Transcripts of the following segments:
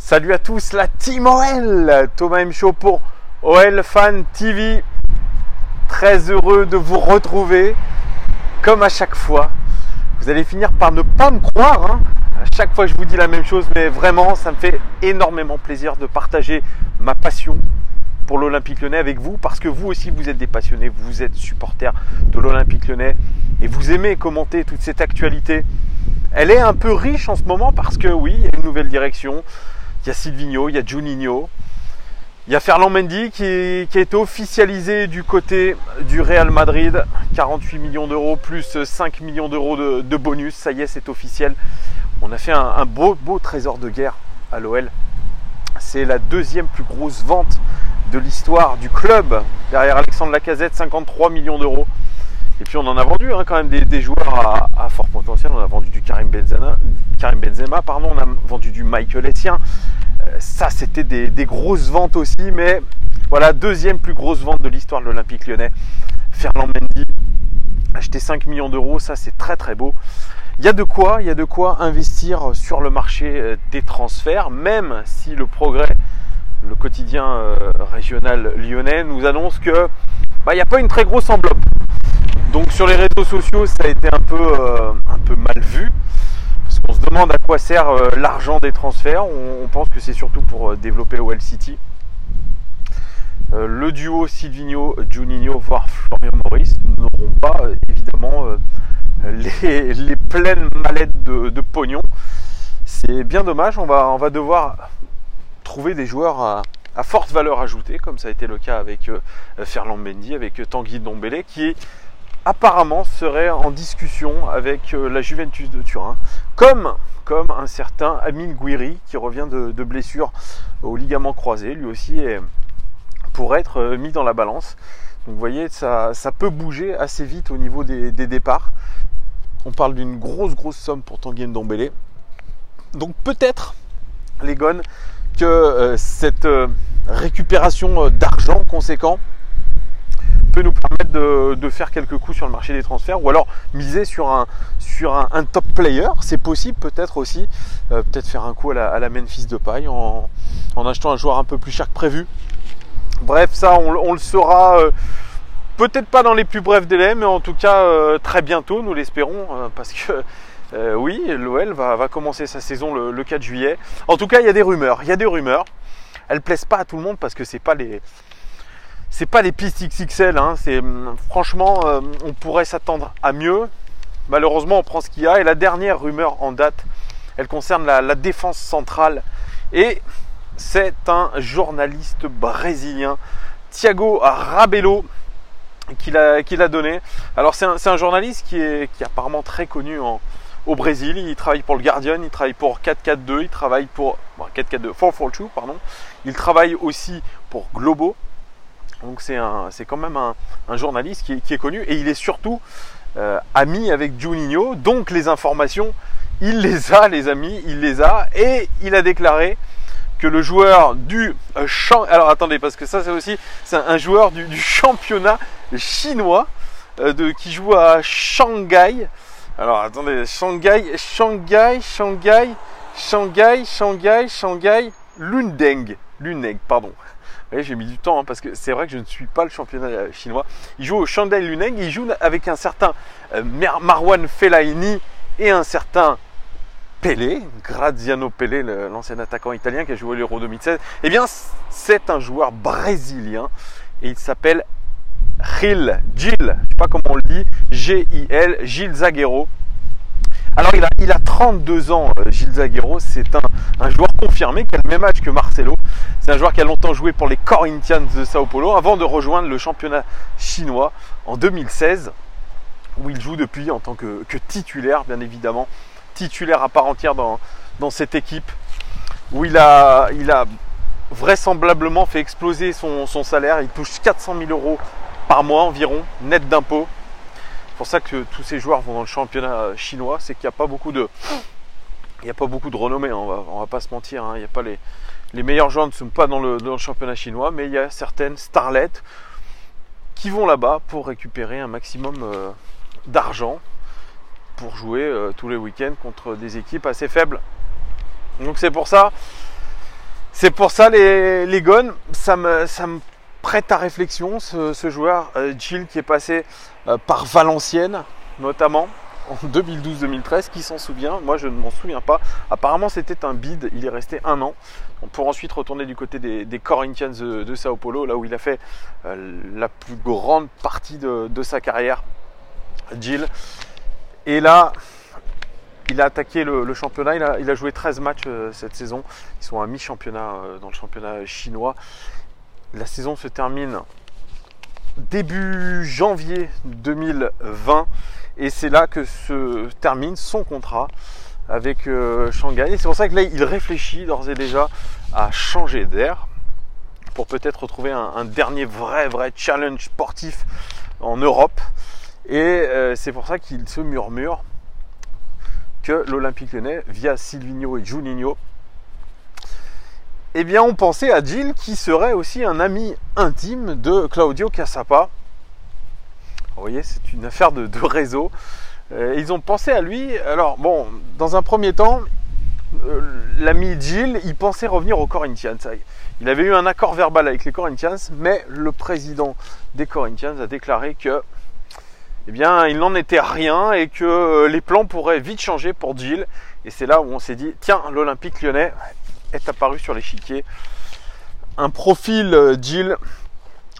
Salut à tous, la team OL, Thomas M. Show pour OL Fan TV. Très heureux de vous retrouver. Comme à chaque fois, vous allez finir par ne pas me croire. À chaque fois, je vous dis la même chose, mais vraiment, ça me fait énormément plaisir de partager ma passion pour l'Olympique Lyonnais avec vous, parce que vous aussi, vous êtes des passionnés, vous êtes supporters de l'Olympique Lyonnais et vous aimez commenter toute cette actualité. Elle est un peu riche en ce moment parce que oui, il y a une nouvelle direction. Il y a Silvinho, il y a Juninho, il y a Ferland Mendy qui a été officialisé du côté du Real Madrid. 48 millions d'euros plus 5 millions d'euros de bonus. Ça y est, c'est officiel. On a fait un beau trésor de guerre à l'OL. C'est la deuxième plus grosse vente de l'histoire du club. Derrière Alexandre Lacazette, 53 millions d'euros. Et puis on en a vendu quand même des joueurs à fort potentiel. On a vendu du Karim Benzema, on a vendu du Michael Essien. Ça, c'était des grosses ventes aussi. Mais voilà, deuxième plus grosse vente de l'histoire de l'Olympique Lyonnais. Ferland Mendy, acheté 5 millions d'euros. Ça, c'est très beau. Il y a de quoi investir sur le marché des transferts, même si le Progrès, le quotidien régional lyonnais, nous annonce que il n'y a pas une très grosse enveloppe. Donc sur les réseaux sociaux, ça a été un peu mal vu, parce qu'on se demande à quoi sert l'argent des transferts. On pense que c'est surtout pour développer OL City. Le duo Silvinho, Juninho, voire Florian Maurice n'auront pas évidemment les pleines mallettes de pognon. C'est bien dommage. On va devoir trouver des joueurs à forte valeur ajoutée, comme ça a été le cas avec Ferland Mendy, avec Tanguy Ndombele, qui apparemment serait en discussion avec la Juventus de Turin, comme un certain Amine Gouiri qui revient de blessure au ligament croisé, lui aussi pourrait être mis dans la balance. Donc vous voyez, ça peut bouger assez vite au niveau des départs. On parle d'une grosse somme pour Tanguy Ndombele. Donc peut-être, les gones, que cette récupération d'argent conséquent peut nous permettre de faire quelques coups sur le marché des transferts, ou alors miser sur un top player. C'est possible peut-être aussi, peut-être faire un coup à la Memphis Depay en achetant un joueur un peu plus cher que prévu. Bref, ça on le saura peut-être pas dans les plus brefs délais, mais en tout cas très bientôt, nous l'espérons, parce que oui, l'OL va commencer sa saison le 4 juillet. En tout cas, il y a des rumeurs. Elles plaisent pas à tout le monde parce que c'est pas les pistes XXL. Franchement, on pourrait s'attendre à mieux. Malheureusement, on prend ce qu'il y a. Et la dernière rumeur en date, elle concerne la défense centrale. Et c'est un journaliste brésilien, Thiago Rabello, qui l'a donné. Alors c'est un journaliste qui est apparemment très connu au Brésil. Il travaille pour le Guardian, il travaille pour 442, il travaille pour 442, pardon. Il travaille aussi pour Globo. Donc c'est quand même un journaliste qui est connu, et il est surtout ami avec Juninho. Donc les informations, il les a, les amis, il les a. Et il a déclaré que le joueur alors attendez, parce que ça c'est un joueur du championnat chinois qui joue à Shanghai. Alors attendez, Shanghai Luneng, pardon. Oui, j'ai mis du temps parce que c'est vrai que je ne suis pas le championnat chinois. Il joue au Shanghai Luneng, il joue avec un certain Marwan Fellaini et un certain Pelé, Graziano Pelé, l'ancien attaquant italien qui a joué l'Euro 2016. Eh bien, c'est un joueur brésilien et il s'appelle Gil, je ne sais pas comment on le dit, G-I-L, Gil Zagueiro. Alors il a 32 ans, Gil Zagueiro. C'est un joueur confirmé qui a le même âge que Marcelo. C'est un joueur qui a longtemps joué pour les Corinthians de Sao Paulo avant de rejoindre le championnat chinois en 2016, où il joue depuis en tant que titulaire, bien évidemment. Titulaire à part entière dans cette équipe, où il a vraisemblablement fait exploser son salaire. Il touche 400 000 euros par mois environ, net d'impôts. C'est pour ça que tous ces joueurs vont dans le championnat chinois. C'est qu'il n'y a pas beaucoup de renommée, on va pas se mentir. Il y a pas les meilleurs joueurs ne sont pas dans le championnat chinois, mais il y a certaines starlets qui vont là-bas pour récupérer un maximum d'argent pour jouer tous les week-ends contre des équipes assez faibles. Donc c'est pour ça C'est pour ça les gones, ça me prête à réflexion ce joueur, Gil, qui est passé par Valenciennes notamment en 2012-2013, qui s'en souvient? Moi je ne m'en souviens pas. Apparemment c'était un bid, il est resté 1 an pour ensuite retourner du côté des Corinthians de Sao Paulo, là où il a fait la plus grande partie de sa carrière, Gil. Et là il a attaqué le championnat, il a joué 13 matchs cette saison. Ils sont à mi-championnat dans le championnat chinois. La saison se termine début janvier 2020 et c'est là que se termine son contrat avec Shanghai. Et c'est pour ça que là, il réfléchit d'ores et déjà à changer d'air pour peut-être retrouver un dernier vrai challenge sportif en Europe. Et c'est pour ça qu'il se murmure que l'Olympique Lyonnais, via Silvinho et Juninho, eh bien on pensait à Gil, qui serait aussi un ami intime de Claudio Cassapa. Vous voyez, c'est une affaire de réseau. Ils ont pensé à lui. Alors bon, dans un premier temps, l'ami Gil, il pensait revenir aux Corinthians. Il avait eu un accord verbal avec les Corinthians, mais le président des Corinthians a déclaré que eh bien, il n'en était rien et que les plans pourraient vite changer pour Gil. Et c'est là où on s'est dit, tiens, l'Olympique Lyonnais est apparu sur l'échiquier. Un profil Gil,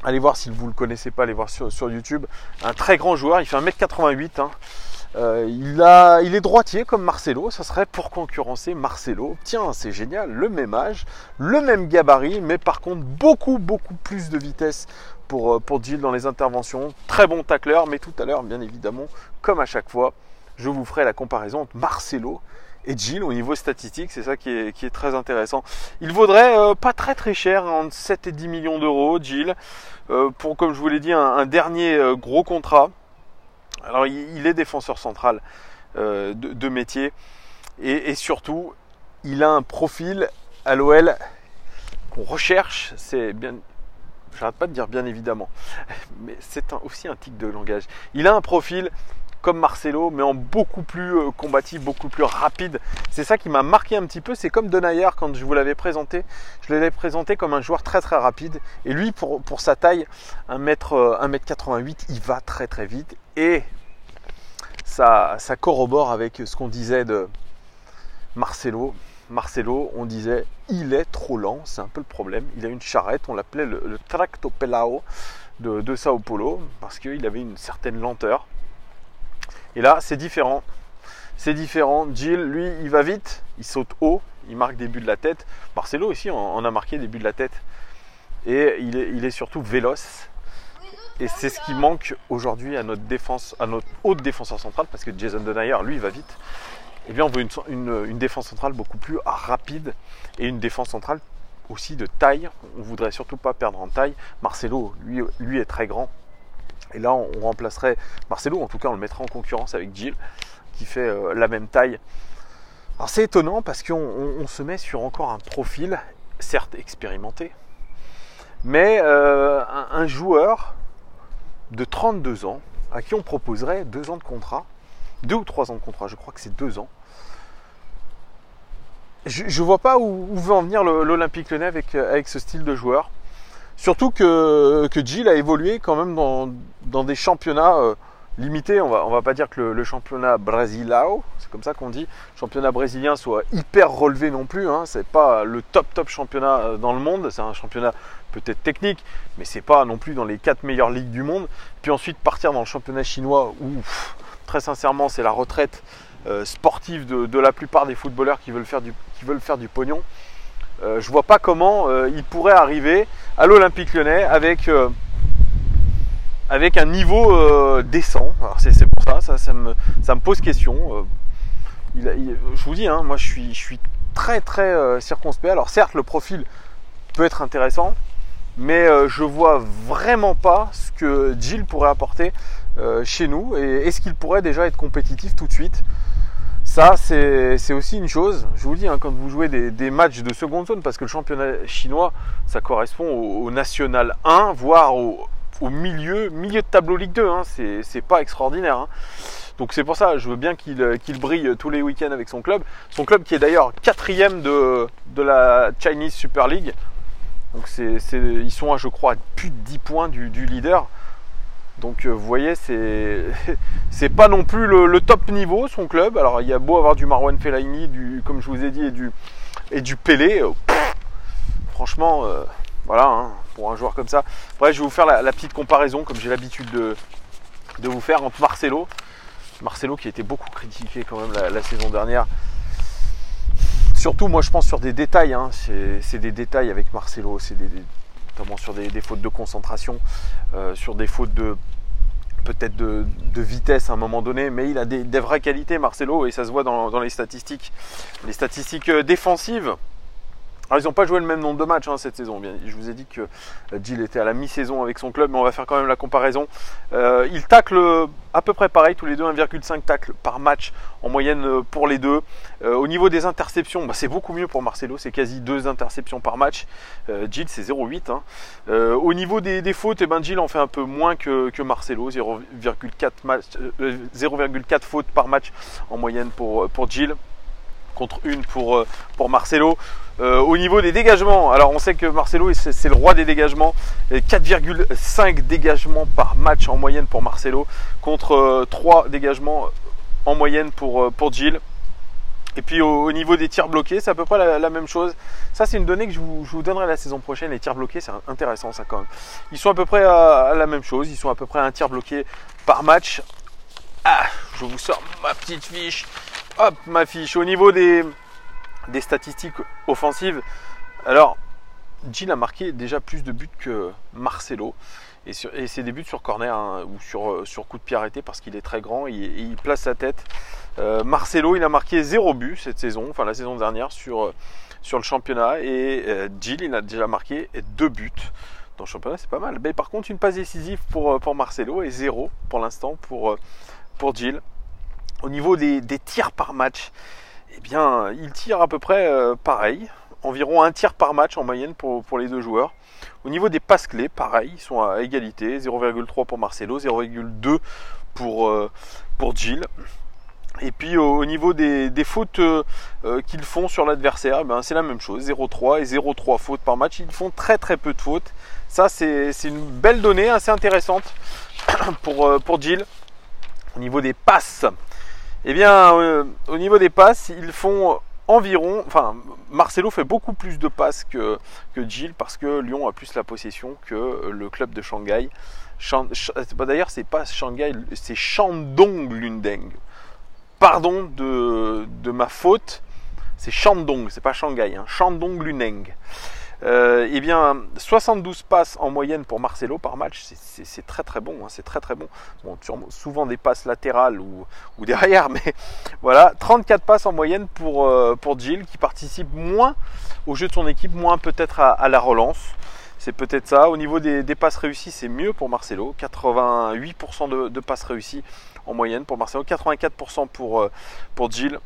allez voir si vous ne le connaissez pas, allez voir sur YouTube. Un très grand joueur, il fait 1m88. Hein. Il est droitier comme Marcelo, ça serait pour concurrencer Marcelo. Tiens, c'est génial, le même âge, le même gabarit, mais par contre beaucoup plus de vitesse pour Gil dans les interventions. Très bon tacleur, mais tout à l'heure, bien évidemment, comme à chaque fois, je vous ferai la comparaison entre Marcelo et Gil au niveau statistique. C'est ça qui est très intéressant. Il vaudrait pas très cher, entre 7 et 10 millions d'euros, Gil, pour, comme je vous l'ai dit, un dernier gros contrat. Alors il est défenseur central de métier et surtout il a un profil à l'OL qu'on recherche. C'est bien, j'arrête pas de dire bien évidemment, mais c'est aussi un tic de langage. Il a un profil comme Marcelo, mais en beaucoup plus combatif, beaucoup plus rapide. C'est ça qui m'a marqué un petit peu. C'est comme Denayer, quand je vous l'avais présenté. Je l'avais présenté comme un joueur très rapide. Et lui, pour sa taille, 1m88, il va très vite. Et ça corrobore avec ce qu'on disait de Marcelo. Marcelo, on disait, il est trop lent, c'est un peu le problème. Il a une charrette, on l'appelait le tractopelao de Sao Paulo, parce qu'il avait une certaine lenteur. Et là, c'est différent. C'est différent. Gil, lui, il va vite, il saute haut, il marque des buts de la tête. Marcelo aussi en a marqué des buts de la tête. Et il est surtout véloce. Et c'est ce qui manque aujourd'hui à notre défense, à notre haute défenseur central, parce que Jason Denayer, lui, il va vite. Eh bien, on veut une défense centrale beaucoup plus rapide et une défense centrale aussi de taille. On ne voudrait surtout pas perdre en taille. Marcelo, lui est très grand. Et là, on remplacerait Marcelo, en tout cas, on le mettra en concurrence avec Gil, qui fait la même taille. Alors, c'est étonnant parce qu'on se met sur encore un profil, certes expérimenté, mais un joueur de 32 ans, à qui on proposerait 2 ans de contrat, 2 ou 3 ans de contrat, je crois que c'est 2 ans. Je ne vois pas où veut en venir l'Olympique Lyonnais avec ce style de joueur. Surtout que Gil a évolué quand même dans des championnats limités. On va pas dire que le championnat Brasilao, c'est comme ça qu'on dit, le championnat brésilien soit hyper relevé non plus. Hein. C'est pas le top championnat dans le monde. C'est un championnat peut-être technique, mais c'est pas non plus dans les 4 meilleures ligues du monde. Puis ensuite partir dans le championnat chinois où très sincèrement c'est la retraite sportive de la plupart des footballeurs qui veulent faire du pognon. Je vois pas comment il pourrait arriver à l'Olympique Lyonnais avec un niveau décent. Alors c'est pour ça me pose question. Je vous dis, hein, moi je suis très circonspect. Alors certes le profil peut être intéressant, mais je vois vraiment pas ce que Gil pourrait apporter chez nous et est-ce qu'il pourrait déjà être compétitif tout de suite. Ça, c'est aussi une chose, je vous le dis, hein, quand vous jouez des matchs de seconde zone, parce que le championnat chinois, ça correspond au National 1, voire au milieu de tableau Ligue 2, hein, c'est pas extraordinaire. Hein. Donc c'est pour ça, je veux bien qu'il brille tous les week-ends avec son club. Son club qui est d'ailleurs 4e de la Chinese Super League. Donc ils sont à, je crois, plus de 10 points du leader. Donc vous voyez, c'est pas non plus le top niveau son club. Alors il y a beau avoir du Marwan Fellaini, comme je vous ai dit, et du Pelé. Franchement, voilà, hein, pour un joueur comme ça. Bref, je vais vous faire la petite comparaison, comme j'ai l'habitude de vous faire, entre Marcelo qui a été beaucoup critiqué quand même la saison dernière. Surtout, moi je pense sur des détails, hein, c'est des détails avec Marcelo, c'est notamment sur des fautes de concentration, sur des fautes peut-être de vitesse à un moment donné, mais il a des vraies qualités Marcelo, et ça se voit dans les statistiques défensives. Alors ils n'ont pas joué le même nombre de matchs hein, cette saison. Bien, je vous ai dit que Gil était à la mi-saison avec son club, mais on va faire quand même la comparaison. Ils taclent à peu près pareil, tous les deux 1,5 tacles par match en moyenne pour les deux. Au niveau des interceptions, c'est beaucoup mieux pour Marcelo, c'est quasi 2 interceptions par match. Gil c'est 0,8. Hein. Au niveau des fautes, Gil en fait un peu moins que Marcelo, 0,4 fautes par match en moyenne pour Gil, contre 1 pour Marcelo. Au niveau des dégagements, alors on sait que Marcelo c'est le roi des dégagements, 4,5 dégagements par match en moyenne pour Marcelo, contre 3 dégagements en moyenne pour Gil. Et puis au niveau des tirs bloqués, c'est à peu près la même chose. Ça c'est une donnée que je vous donnerai la saison prochaine. Les tirs bloqués, c'est intéressant ça quand même. Ils sont à peu près à la même chose, ils sont à peu près à un tir bloqué par match. Ah, je vous sors ma petite fiche. Hop, ma fiche. Au niveau des statistiques offensives, alors Gil a marqué déjà plus de buts que Marcelo, et c'est des buts sur corner hein, ou sur coup de pied arrêté, parce qu'il est très grand et il place sa tête. Marcelo, il a marqué 0 but cette saison, enfin la saison dernière sur le championnat, et Gil il a déjà marqué 2 buts dans le championnat, c'est pas mal. Mais par contre une passe décisive pour Marcelo, et 0 pour l'instant pour Gil. Au niveau des tirs par match, eh bien, il tire à peu près pareil, environ un tir par match en moyenne pour les deux joueurs. Au niveau des passes clés, pareil, ils sont à égalité, 0,3 pour Marcelo, 0,2 pour Gil. Et puis au niveau des fautes qu'ils font sur l'adversaire, c'est la même chose, 0,3 et 0,3 fautes par match. Ils font très très peu de fautes. Ça c'est une belle donnée assez intéressante pour Gil. Au niveau des passes, eh bien, au niveau des passes, ils font environ... Enfin, Marcelo fait beaucoup plus de passes que Gil, parce que Lyon a plus la possession que le club de Shanghai. D'ailleurs, c'est pas Shanghai, c'est Shandong Luneng. Pardon de ma faute, c'est Shandong, c'est pas Shanghai, hein, Shandong Luneng. Eh bien, 72 passes en moyenne pour Marcelo par match, c'est très très bon, hein, c'est très très bon. Bon, souvent des passes latérales ou derrière, mais voilà, 34 passes en moyenne pour Gil, qui participe moins au jeu de son équipe, moins peut-être à la relance. C'est peut-être ça. Au niveau des passes réussies, c'est mieux pour Marcelo, 88% de passes réussies en moyenne pour Marcelo, 84% pour Gil.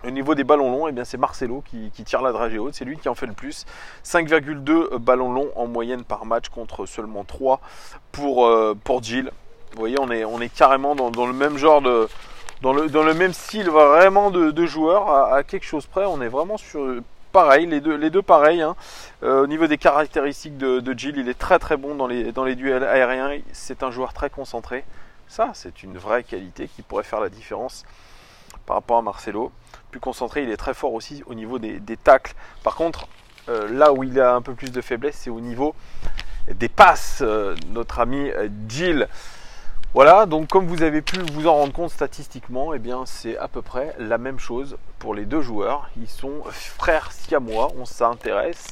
Au niveau des ballons longs, eh bien c'est Marcelo qui tire la dragée haute, c'est lui qui en fait le plus. 5,2 ballons longs en moyenne par match, contre seulement 3 pour Gil. Vous voyez, on est carrément dans le même genre dans le même style vraiment de joueurs, à quelque chose près. On est vraiment sur pareil, les deux pareils. Hein. Au niveau des caractéristiques de Gil, il est très très bon dans les duels aériens. C'est un joueur très concentré. Ça, c'est une vraie qualité qui pourrait faire la différence par rapport à Marcelo. Plus concentré, il est très fort aussi au niveau des tacles. Par contre, là où il a un peu plus de faiblesse, c'est au niveau des passes. Notre ami Gil. Voilà, donc comme vous avez pu vous en rendre compte statistiquement, eh bien c'est à peu près la même chose pour les deux joueurs. Ils sont frères siamois, on s'intéresse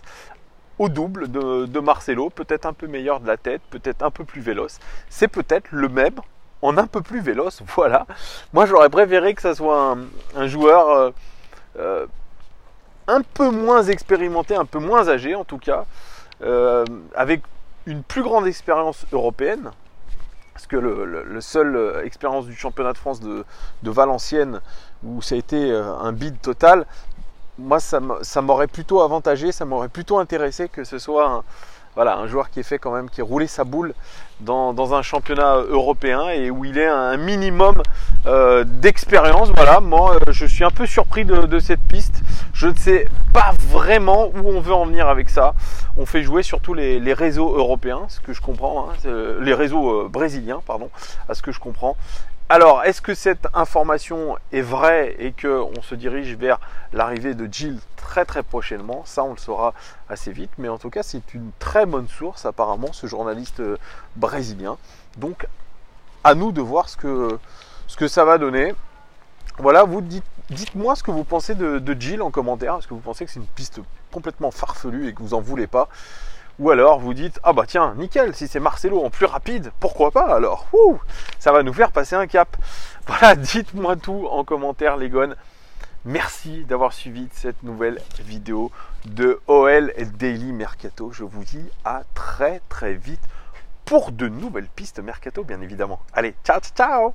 au double de Marcelo, peut-être un peu meilleur de la tête, peut-être un peu plus véloce. C'est peut-être le même en un peu plus véloce, voilà. Moi j'aurais préféré que ça soit un joueur un peu moins expérimenté, un peu moins âgé en tout cas, avec une plus grande expérience européenne. Parce que le seul expérience du championnat de France de Valenciennes, où ça a été un bide total, moi ça m'aurait plutôt avantagé, ça m'aurait plutôt intéressé que ce soit Voilà, un joueur qui est fait quand même, qui a roulé sa boule dans un championnat européen et où il est un minimum d'expérience. Voilà, moi je suis un peu surpris de cette piste. Je ne sais pas vraiment où on veut en venir avec ça. On fait jouer surtout les réseaux européens, ce que je comprends, hein, les réseaux brésiliens, pardon, à ce que je comprends. Alors, est-ce que cette information est vraie et qu'on se dirige vers l'arrivée de Gilles très très prochainement? Ça, on le saura assez vite. Mais en tout cas, c'est une très bonne source apparemment, ce journaliste brésilien. Donc, à nous de voir ce que ça va donner. Voilà, vous dites-moi ce que vous pensez de Gilles en commentaire. Est-ce que vous pensez que c'est une piste complètement farfelue et que vous en voulez pas? Ou alors vous dites, ah bah tiens, nickel, si c'est Marcelo en plus rapide, pourquoi pas alors? Ouh, ça va nous faire passer un cap. Voilà, dites-moi tout en commentaire les gones. Merci d'avoir suivi cette nouvelle vidéo de OL Daily Mercato. Je vous dis à très très vite pour de nouvelles pistes Mercato bien évidemment. Allez, ciao ciao.